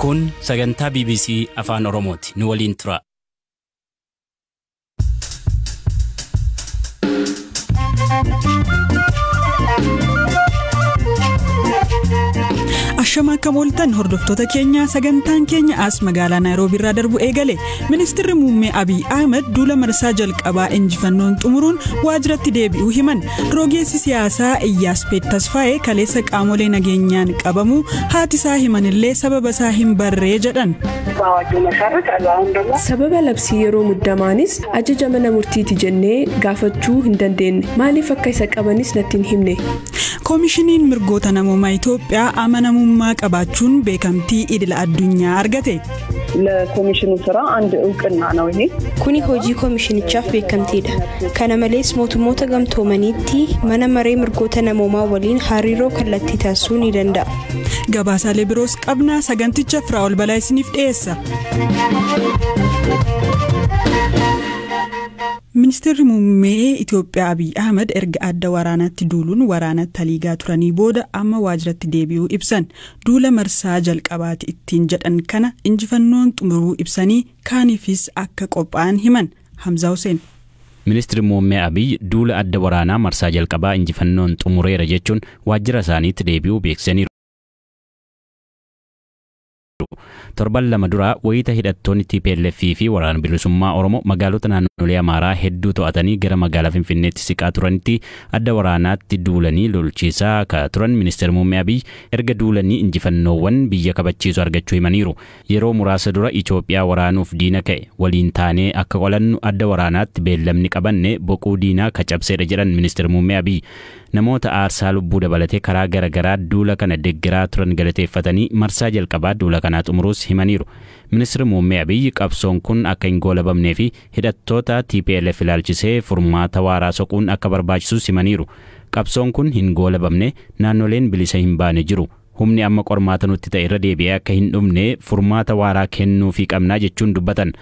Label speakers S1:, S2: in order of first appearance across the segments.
S1: Kun sagantaa BBC Afaan Oromooti. Nu waliin tura.
S2: Ashama kamoltan hordoftoota keenya sagantaan keenya as magaalaa Nairobi irraa darbu eegale. Ministeerri muummee Abiy Ahmed duula marsaa jalqabaa injifannoon xumuruun waajiratti deebi'uu himan. Rogeessi siyaasaa Iyyaaspeet Tasfaayee kaleessa qaamolee nageenyaan qabamu haati isaa himanillee sababa isaa hin barree jedhan.
S3: Sababa labsii yeroo muddamaanis ajaja mana murtiiti jennee gaafachuu hin dandeenye. Maaliif akka isa qabanis natti hin himne.
S2: Koomishiniin mirgoota namoomaa Itoophiyaa amanamummaa qabaachuun beekamtii idil addunyaa argate.
S4: ለኮሚሽኑ ስራ አንድ እውቅና ነው ይሄ
S3: ኩኒ ሆጂ ኮሚሽኒቻፍ ቤከምቲዳ ከነ መሌስ ሞቱሞተ ገምቶመኒቲ መነ መሬ ምርጎተ ነሞማ ወሊን ሃሪሮ ከለቲ ታሱን ይደንዳ
S2: ገባሳሌ ብሮስ ቀብና ሰገንቲቻ ፍራውል በላይ ሲኒፍ ዴሳ Ministeerri muummee Itoophiyaa Abiy Ahmed erga adda waraanatti duuluun waraana taliigaa turanii booda amma waajiratti deebi'uu ibsan. Duula marsaa jalqabaati ittiin jedhan kana injifannoon xumuruu ibsanii kaaniifis akka qophaa'an himan. Hamza Hussein.
S1: Ministeerri muummee Abiy duula adda waraanaa marsaa jalqabaa injifannoon xumureera jechuun waajjira isaaniitti deebi'uu beeksisaniiru. Torban lama dura wayita hidhattoonni TPLF fi waraana bilisummaa Oromoo magaalota naannolee Amaaraa hedduu to'atanii gara magaalaa Finfinneetti siqaa turanitti adda waraanaatti duulanii lolchiisaa ka turan ministeerri muummee Abiy erga duulanii injifannoowwan biyya kabachiisu argachuu himaniiru. Yeroo muraasa dura Itoophiyaa waraanuuf diina ka'e waliin taanee akka qolannu adda waraanaatti beellamni qabanne boquu diinaa ka cabseedha jedhan ministeerri muummee Abiy. Namoota aarsaa lubbuu dabalatee karaa garagaraa duula kana deeggaraa turan galateeffatanii marsaa jalqabaa duula kanaa xumuruus himaniiru. Ministeerri muummee Abiy qabsoon kun akka hin goolabamnee fi hidhattoota TPLF ilaalchisee furmaata waaraa soquun akka barbaachisus himaniiru. Qabsoon kun hin goolabamne naannoleen bilisa hin baane jiru. Humni amma qormaata nutti ta'e irra deebi'ee akka hin dhumne furmaata waaraa kennuu fi qabnaa jechuun dubbatan.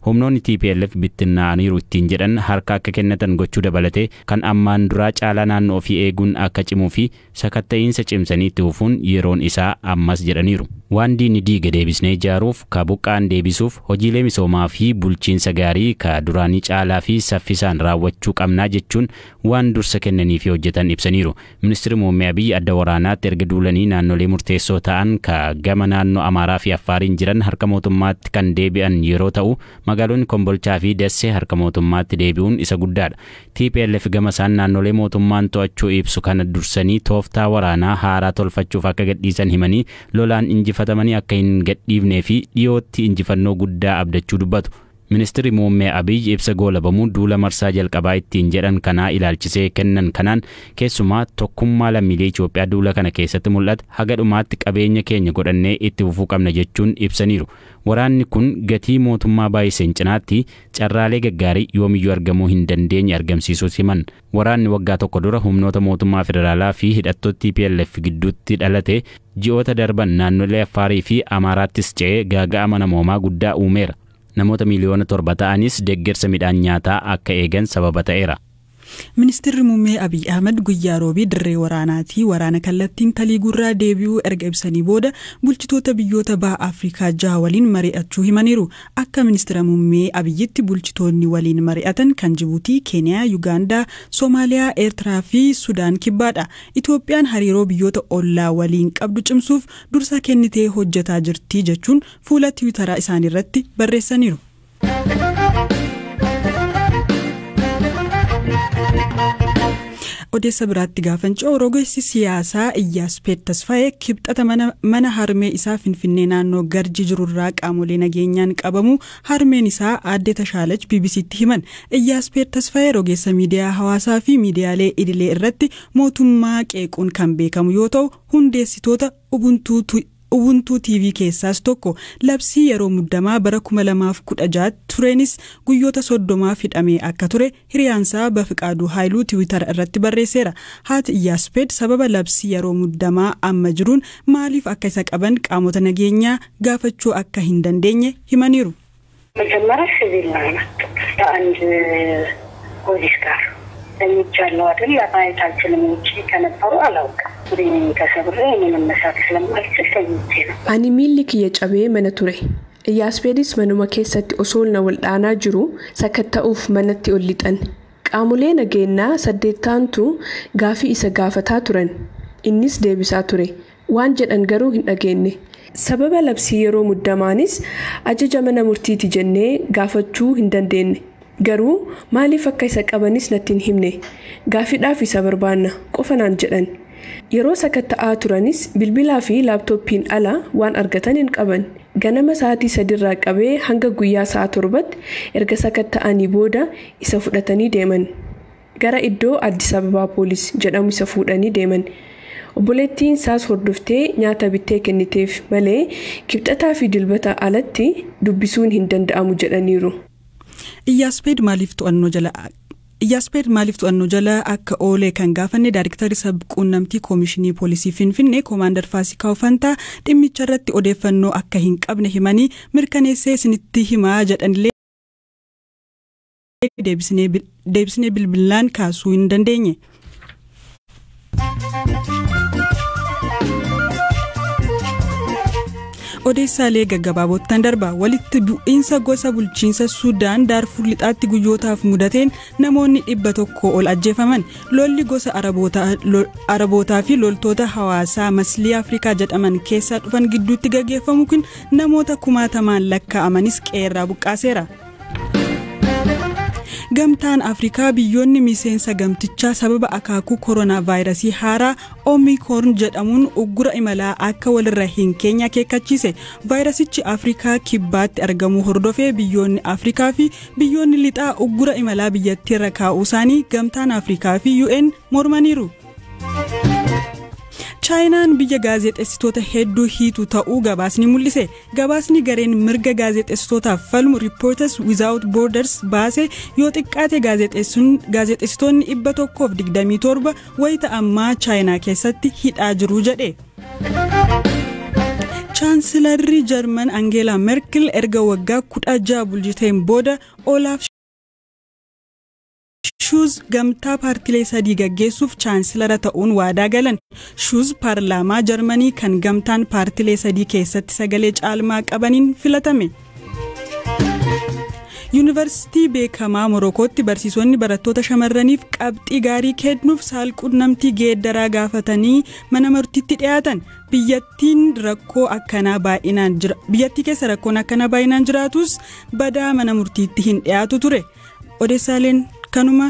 S1: Humnoonni TPLF bittinnaaniiru ittiin jedhan harka akka kennatan gochuu dabalatee kan ammaan duraa caalaa naannoo ofii eeguun akka cimuu fi sakatta'iinsa cimsanii itti fufuun yeroon isaa ammas jedhaniiru. Waan diinni diiga deebisnee ijaaruuf ka buqqaan deebisuuf hojiilee misoomaa fi bulchiinsa gaarii ka duraanii caalaa fi saffisaan raawwachuu qabnaa jechuun waan dursa kennanii fi hojjetan ibsaniiru. Ministeerri muummee Abiy adda waraanaatti erga duulanii naannolee murteessoo ta'an ka gama naannoo Amaaraa fi Affaariin jiran harka mootummaatti kan deebi'an yeroo ta'u magaalonni Kombolchaa fi Dessee harka mootummaatti deebi'uun isa guddaadha. TPLF gama isaan naannolee mootummaan to'achuu ibsu kana dursanii tooftaa waraanaa haaraa tolfachuuf akka gadhiisan himanii lolaan injifatamanii akka hin gadhiifnee fi dhiyootti injifannoo guddaa abdachuu dubbatu. Ministeerri muummee Abiy ibsa goolabamuu duula marsaa jalqabaa ittiin jedhan kanaa ilaalchisee kennan kanaan keessumaa tokkummaa lammiilee Itoophiyaa duula kana keessatti mul'ata haga dhumaatti qabeenya keenya godhannee itti fufuu qabna jechuun ibsaniiru. Waraanni kun gatii mootummaa baay'iseen cinaatti carraalee gaggaarii yoomiyyuu argamuu hin dandeenye argamsiisuus himan. Waraanni waggaa tokko dura humnoota mootummaa federaalaa fi hidhattoota TPLF gidduutti dhalate ji'oota darban naannolee Affaarii fi Amaaraattis ce'ee gaaga'ama namoomaa guddaa uumeera. Namoota miliyoona 7 ta'anis deeggarsa midhaan nyaataa akka eegan sababa ta'eera.
S2: Ministeerri muummee Abiy Ahmed guyyaa roobii dirree waraanaatii waraana kallattiin taliigurraa deebi'uu erga ibsanii booda bulchitoota biyyoota baha Afrikaa 6 waliin mari'achuu himaniiru. Akka ministeera muummee Abiyyitti bulchitoonni waliin mari'atan kan Jibuutii, Keeniyaa, Yugaandaa, Soomaaliyaa, Eertiraa fi Sudaan kibbaadha. Itoophiyaan hariiroo biyyoota ollaa waliin qabdu cimsuuf dursa kennitee hojjetaa jirti jechuun fuula Tiwiitaraa isaanii irratti barreessaniiru. Odeessa biraatti gaafanchoo rogeessi siyaasaa Iyyaaspeet Tasfaayee kibxata mana harmee isaa Finfinnee naannoo Garjii jirurraa qaamolee nageenyaan qabamu harmeen isaa aadde Tashaalach BBC'tti himan. Iyyaaspeet Tasfaayee rogeessa miidiyaa hawaasaa fi miidiyaalee idilee irratti mootummaa qeequun kan beekamu yoo ta'u hundeessitoota Ubuntu TV keessaas tokko labsii yeroo muddamaa bara 2016 turenis guyyoota 30 hidhamee akka ture hiriyaansaa Bafiqaaduu Haayiluu Tiwiitara irratti barreesseera. Haati Iyyaaspeet sababa labsii yeroo muddamaa amma jiruun maaliif akka isa qaban qaamota nageenyaa gaafachuu akka hin dandeenye himaniiru.
S5: ተኝቻለሁ አይደል አባይታችንም እንጂ ከነበሩ አላውቅም ብሬን ተሰብሬ ምንም መስራት ስለማልችል ተኝቼ ነው
S6: ani miilli kiyya cabee mana ture Iyyaaspeedis manuma keessatti osoo na waldhaanaa jiru sakatta'uuf manatti ol lixan qaamolee nageenyaa 8tu gaafii isa gaafataa turan innis deebisaa ture waan jedhan garuu hin dhageenye sababa labsii yeroo muddamaanis ajaja mana murtiiti jennee gaafachuu hin dandeenye garuu maaliif akka isa qabanis natti hin himne gaafiidhaaf isa barbaanna qofanaan jedhan yeroo sakatta'aa turanis bilbilaa fi laaptooppiin ala waan argatan hin qaban ganama sa'aatii 3 irraa qabee hanga guyyaa sa'a 7tti erga sakatta'anii booda isa fudhatanii deeman gara iddoo Addis Ababaa poolis jedhamu isa fuudhanii deeman obboleettiin isaas hordoftee nyaata bittee kenniteef malee kibxataa fi dilbata alatti dubbisuun hin danda'amu jedhaniiru.
S2: Iyyaaspeed maaliif to'annoo jala akka oolee kan gaafanne daayiriktarri sabquunnamtii koomishinii poolisii Finfinnee Koomaandar Faasikaa Ufantaa dhimmicha irratti odeeffannoo akka hin qabne himanii mirkaneessee isinitti himaa jedhanillee deebisnee bilbilaan kaasuu hin dandeenye. Odeessaalee gaggabaaboottan darba walitti bu'iinsa gosa bulchiinsa Sudaan Daarfur lixaatti guyyootaaf mudateen namoonni 100 ol ajjeefaman lolli gosa Arabootaa fi loltoota hawaasaa maslii Afrikaa jedhaman keessaa dhufan gidduutti gaggeeffamu kun namoota 10,000 lakkaa'amanis qeerraa buqqaaseera. Gamtaan Afrikaa biyyoonni miseensa gamtichaa sababa akaakuu koronaa vaayirasii haaraa Omicron jedhamuun uggura imalaa akka walirra hin keenye akeekkachiise. Vaayirasichi Afrikaa kibbaatti argamu hordofee biyyoonni Afrikaa fi biyyoonni lixaa uggura imalaa biyyattii irra kaa'uu isaanii gamtaan Afrikaa fi UN mormaniiru. Chaayinaan biyya gaazexeessitoota hedduu hiitu ta'uu gabaasni mul'ise. Gabaasni gareen mirga gaazexeessitootaaf falmu Reporters Without Borders baase yoo xiqqaate gaazexeessitoonni 127 wayita ammaa Chaayinaa keessatti hidhaa jiru jedhe. Chaansilarri Jarman Angela Merkel erga waggaa 16 bulchiteen booda Olaf Scholz gamtaa paartilee sadii gaggeessuuf chaansilara ta'uun waadaa galan. Scholz paarlaamaa Jarmanii kan gamtaan paartilee sadii keessatti sagalee caalmaa qabaniin filatame. Yuunivarsiitii beekamaa Morokootti barsiisonni barattoota shamarraniif qabxii gaarii kennuuf saalquunnamtii geeddaraa gaafatanii mana murtiitti dhiyaatan. Biyyattii keessa rakkoon akkanaa baay'inaan jiraatus badaa mana murtiitti hin dhiyaatu ture. Odeessaaleen kanuma.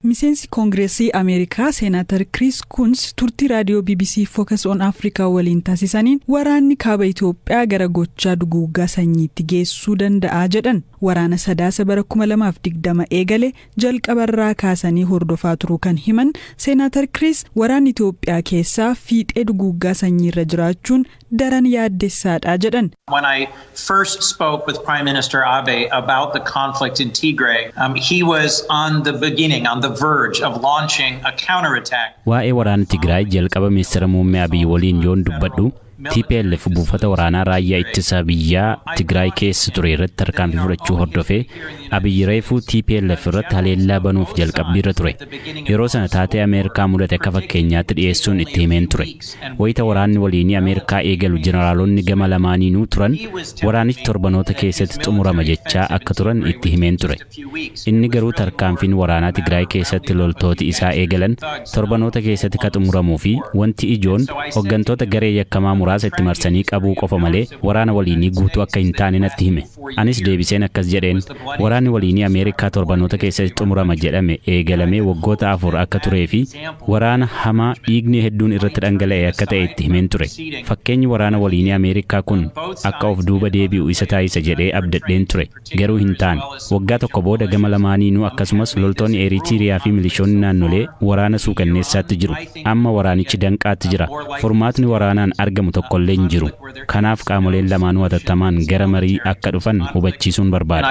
S2: Miseensi Koongireesii Ameerikaa Seenaatar Chris Coons turtii raadiyoo BBC Focus on Africa waliin taasisaniin waraanni kaaba Itoophiyaa gara gochaa duguuggaa sanyiitti geessuu danda'a jedhan. Waraana sadaasa bara 2020 eegale jalqabarraa kaasanii hordofaa turuu kan himan Seenaatar Chris waraanni Itoophiyaa keessaa fiixee duguuggaa sanyiirra jiraachuun daran yaaddessaadha jedhan.
S7: When I first spoke with Prime Minister Abe about the conflict in Tigray, he was on the verge of launching a counterattack.
S1: Waa'ee waraana Tigraay jalqaba ministeera muummee Abiy waliin yoon dubbadhu TPLF buufata waraanaa raayyaa ittisa biyyaa Tigraay keessa ture irratti tarkaanfii fudhachuu hordofee Abiy reefuu TPLF irratti haleellaa banuuf jalqabbiirra ture. Yeroo sana taatee Ameerikaa mudate akka fakkeenyaatti dhiyeessuun itti himeen ture. Wayita waraanni waliinii Ameerikaa eegalu jeneraalonni gama lamaaniinuu turan waraanichi torbanoota keessatti xumurama jechaa akka turan itti himeen ture. Inni garuu tarkaanfiin waraanaa Tigraay keessatti loltooti isaa eegalan torbanoota keessatti ka xumuramuu fi wanti ijoon hooggantoota garee yakkamaa muraasa itti marsanii qabuu qofa malee waraana waliinii guutuu akka hin taane natti hime. Anis deebiseen akkas jedheen waraanni waliinii Ameerikaa torbanoota keessatti xumurama jedhame eegalamee waggoota 4 akka turee fi waraana hamaa dhiigni hedduun irratti dhangala'e akka ta'e itti himeen ture. Fakkeenyi waraana waliinii Ameerikaa kun akka of duuba deebi'u isa taasisa jedhee abdadheen ture. Garuu hin taane. Waggaa tokko booda gama lamaaniinuu akkasumas loltoonni Eritiriyaa fi milishoonni naannolee waraana suukanneessaatti jiru. Amma waraanichi danqaatti jira. Furmaatni waraanaan argamu tokkollee hin jiru. Kanaaf qaamoleen lamaanuu hatattamaan gara marii akka dhufan hubachiisuun barbaada.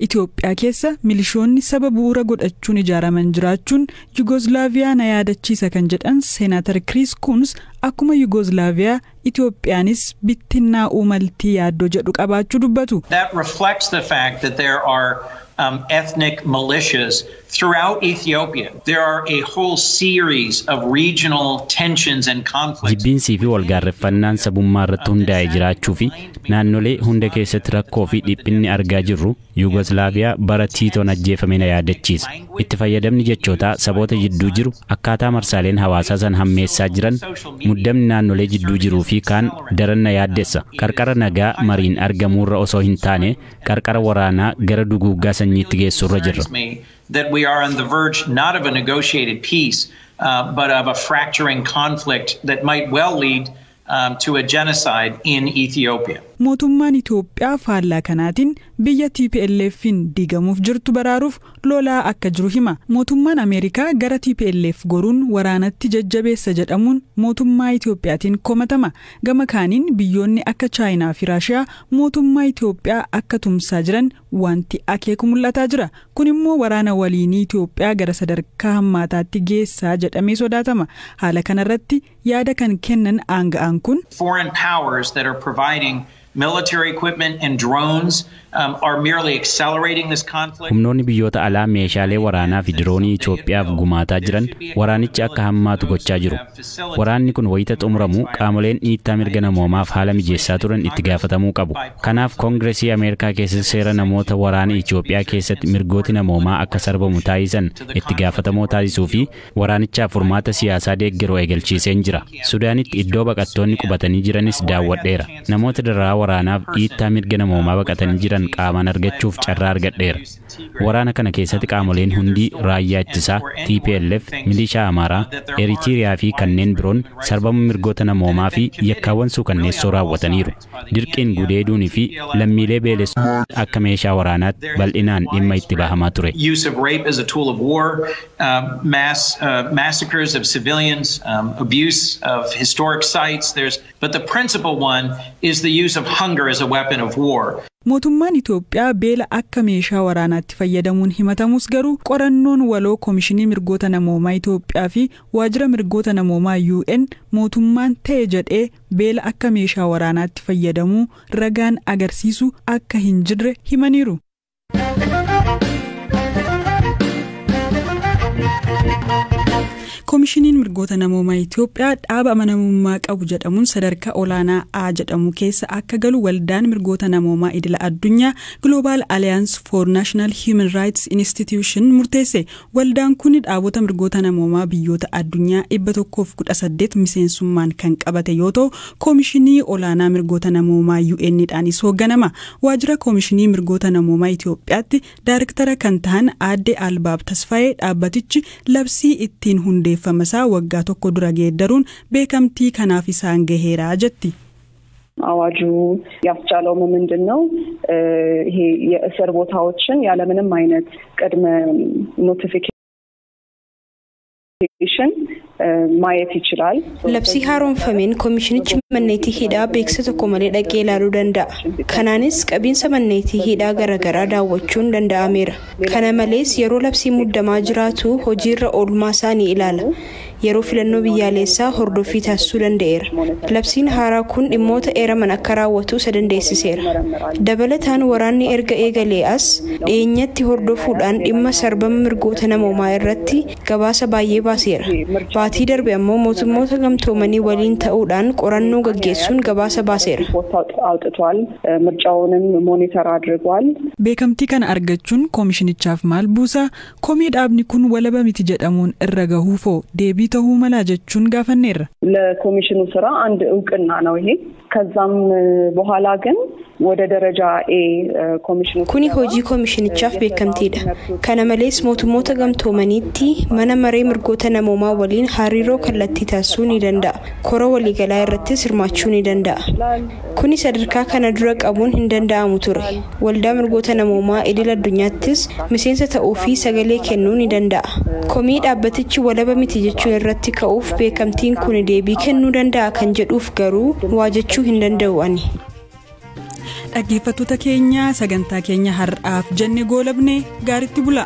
S2: Itoophiyaa keessa milishoonni saba bu'uura godhachuun ijaaraman jiraachuun Yugoslaaviyaa na yaadachiisa kan jedhan Seenaatar Chris Coons akkuma Yugoslaaviyaa Itoophiyaanis bittinnaa'uu maltii yaaddoo jedhu qabaachuu dubbatu.
S7: That reflects the fact that there are ethnic militias throughout Ethiopia. There are a whole series of regional tensions and conflicts.
S1: Jibbiinsii fi walgaarreffannaan sabummaa irratti hundaa'ee jiraachuu fi naannolee hunda keessatti rakkoo fi dhiphinni argaa jirru Yugoslaaviyaa bara Tiitoon ajjeefame na yaadachiisa. Itti fayyadamni jechootaa saboota jidduu jiru akkaataa marsaaleen hawaasaa san hammeessaa jiran muddamni naannolee jidduu jiruu fi kaan daran na yaaddessa. Qarqara nagaa mariin argamuurra osoo hin taane qarqara waraanaa gara duguuggaa sanyiitti geessurra jirra.
S7: That we are on the verge not of a negotiated peace, but of a fracturing conflict that might well lead to a genocide in Ethiopia.
S2: Mootummaan Itoophiyaa faallaa kanaatiin biyya TPLF'n diigamuuf jirtu baraaruuf lolaa akka jiru hima. Mootummaan Ameerikaa gara TPLF goruun waraanatti jajjabeessa jedhamuun mootummaa Itoophiyaatiin komatama. Gama kaaniin biyyoonni akka Chaayinaa fi Raashiyaa mootummaa Itoophiyaa akka tumsaa jiran wanti akeeku mul'ataa jira. Kun immoo waraana waliinii Itoophiyaa gara sadarkaa hammaataatti geessaa jedhamee sodaatama. Haala kanarratti yaada kan kennan aanga'aan kun
S7: foreign powers that are providing military equipment and drones are merely accelerating this conflict.
S1: Humnoonni biyyoota alaa meeshaalee waraanaa fi diroonii Itoophiyaaf gumaataa jiran waraanichi akka hammaatu gochaa jiru. Waraanni kun wayita xumuramu qaamoleen dhiittaa mirga namoomaaf haala mijeessaa turan itti gaafatamuu qabu. Kanaaf Koongireesii Ameerikaa keessatti seera namoota waraana Itoophiyaa keessatti mirgooti namoomaa akka sarbamu taasisan itti gaafatamoo taasisuu fi waraanichaaf furmaata siyaasaa deeggaruu eegalchiiseen jira. Sudaanitti iddoo baqattoonni qubatanii jiranis daawwadheera. Namoota daraa waraanaaf dhiittaa mirga namoomaa baqatanii jiran qaamaan argachuuf carraa argadheera. Waraana kana keessatti qaamoleen hundi raayyaa ittisaa, TPLF, milishaa Amaaraa, Eritiriyaa fi kanneen biroon sarbama mirgoota namoomaa fi yakkaawwan suukanneessoo raawwataniiru. Dirqiin gudeeduunii fi lammiilee beelessuu akka meeshaa waraanaatti bal'inaan dhimma itti bahamaa ture.
S7: Use of rape as a tool of war, massacres of civilians, abuse of historic sites. But the principal one is the use of hunger as a weapon of war.
S2: Mootummaan Itoophiyaa beela akka meeshaa waraanaatti fayyadamuun himatamus garuu qorannoon waloo Koomishinii Mirgoota Namoomaa Itoophiyaa fi Waajjira Mirgoota Namoomaa UN mootummaan ta'e jedhee beela akka meeshaa waraanaatti fayyadamuu ragaan agarsiisu akka hin jirre himaniiru. Koomishiniin Mirgoota Namoomaa Itoophiyaa dhaaba amanamummaa qabu jedhamuun sadarkaa olaanaa A jedhamu keessa akka galu waldaan mirgoota namoomaa idila addunyaa Global Alliance for National Human Rights Institution murteesse. Waldaan kun dhaabota mirgoota namoomaa biyyoota addunyaa 118 miseensummaan kan qabate yoo ta'u, Koomishinii olaanaa mirgoota namoomaa UN'dhaanis hoogganama. Waajjira Koomishinii Mirgoota Namoomaa Itoophiyaatti Daayirektara kan ta'an Aadde Albaab Tasfaayee dhaabbatichi labsii ittiin hundeeffamasaa waggaa tokko dura geeddaruun beekamtii kanaaf isaan gaheera jetti.
S4: አዋጁ ያስቻለው ምንድነው? ይሄ የእስር ቦታዎችን ያለ ምንም አይነት ቅድመ ኖቲፊኬሽን ማየት ይችላል።
S3: ለብሲ ሃሮን ፈሜን ኮሚሽንች መኔቲ ሂዳ ቤክሰ tokko malee dhaqee ilaaluu danda'a. Kanaanis qabiinsa manneetii hidhaa garaagaraa daawwachuun danda'ameera. Kana malees yeroo labsii muddamaa jiraatu hojiirra oolmaa isaanii ilaala. Yeroo filannoo biyyaalessaa hordofii taasisuu danda'eera. Labsiin haaraa kun dhimmoota eeraman akka raawwatu sadandeessiseera. Dabalataan waraanni erga eegalee as dhiyeenyatti hordofuudhaan dhimma sarbama mirgoota namoomaa irratti gabaasa baay'ee baaseera. Baatii darbe ammoo mootummoota gamtoomanii waliin ta'uudhaan qorannoo gaggeessuun gabaasa baaseera.
S4: ምርጫውንም ሞኒተር አድርጓል።
S2: beekamtii kana argachuun koomishinichaaf maal buusa? Komii dhaabni kun walaba miti jedhamuun irra gahuufoo deebii ta'uu mala jechuun gaafanneerra.
S4: ለኮሚሽኑ ስራ አንድ እውቅና ነው ይሄ። ከዛም በኋላ ግን ወደ ደረጃ ኤ ኮሚሽኑ
S3: kuni hojii koomishinichaaf beekamtiidha. Kana malees mootummoota gamtoomaniitti mana maree mirgoota namoomaa waliin hariiroo kallattii taasisuu ni danda'a. Kora waliigalaa irrattis hirmaachuu ni danda'a. Kuni sadarkaa kana dura qabuun hin danda'amu ture. Waldaa mirgoota namoomaa idil addunyaattis miseensa ta'uu fi sagalee kennuu ni danda'a. Komii dhaabbatichi walaba miti jechuun irratti ka'uuf beekamtiin kun deebii kennuu danda'a kan jedhuuf garuu waa jechuu hin danda'u ani.
S2: Dhaggeeffattoota keenya sagantaa keenya har'aaf jenne goolabne gaaritti bula.